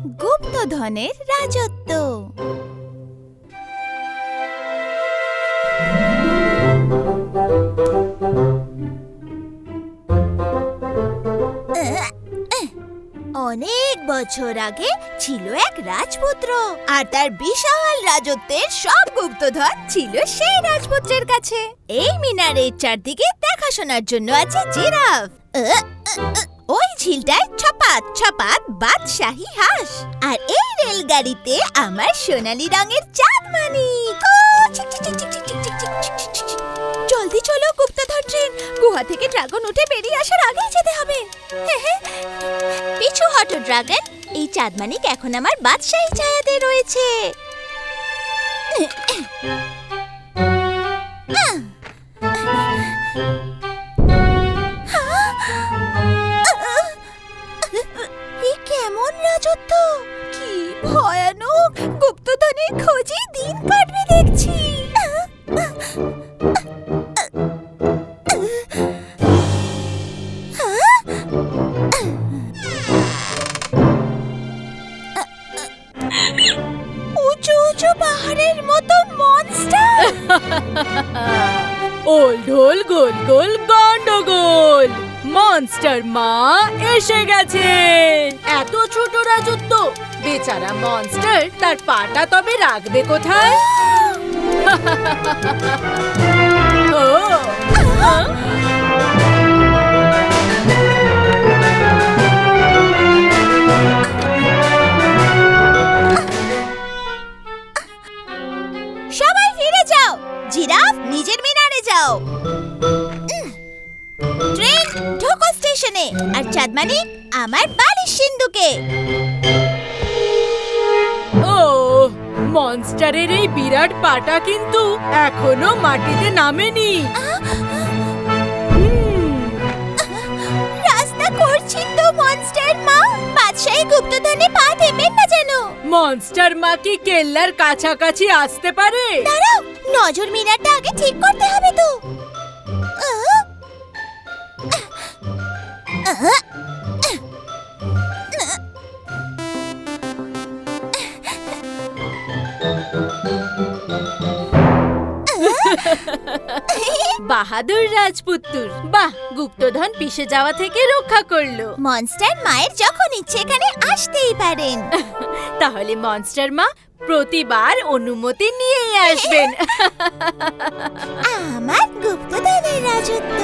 গুপ্তধনের রাজত্ব। অনেক বছর আগে ছিল এক রাজপুত্র, আর তার বিশাল রাজত্বের সব গুপ্তধন ছিল সেই রাজপুত্রের কাছে। এই মিনারের চারদিকে দেখাশোনার জন্য আছে জিরাফ। ওই ঝিলটায় ছপাত ছপাত বাদশাহী হাঁস, আর এই রেলগাড়িতে আমার সোনালী রঙের চাঁদমানি। জলদি চলো গুপ্তধন ট্রেন, গুহা থেকে ড্রাগন উঠে বেরিয়ে আসার আগেই যেতে হবে। পিছু হটো ড্রাগন, এই চাঁদমানিক এখন আমার বাদশাহী ছায়াতে রয়েছে। কেমন রাজত্ব, কি ভয়ানক! গুপ্তধনের খোঁজে দিন কাটবে দেখছি। উঁচু উঁচু পাহাড়ের মতো মনস্টার। ওল ঢোল গোল গোল গন্ডগোল, মনস্টার মা এসে গেছে। এত ছোট রাজত্ব, বেচারা মনস্টার তার পাটা তবে রাখবে কোথায়? ও সবাই ফিরে যাও, জিরাফ নিজের মিনারে যাও। ট্রেন ঢোকো স্টেশনে, আর চাঁদমানি আমার বালিশ সিন্ধুকে। ও মনস্টারের এই বিরাট পাটা কিন্তু এখনো মাটিতে নামেনি। রাস্তা করছি তো মনস্টার মা, বাদশাহী গুপ্তধনে পা দেবেন না যেন। মনস্টার মা কি কেল্লার কাছাকাছি আসতে পারে? দাঁড়াও, নজর মিনারটা আগে ঠিক করতে হবে তো। বাহাদুর রাজপুত্তুর, বাহ, গুপ্তধন পিষে যাওয়া থেকে রক্ষা করলো। মনস্টার মায়ের যখন ইচ্ছে এখানে আসতেই পারেন। তাহলে মনস্টার মা প্রতিবার অনুমতি নিয়েই আসবেন। আমার গুপ্তধনের রাজত্ব।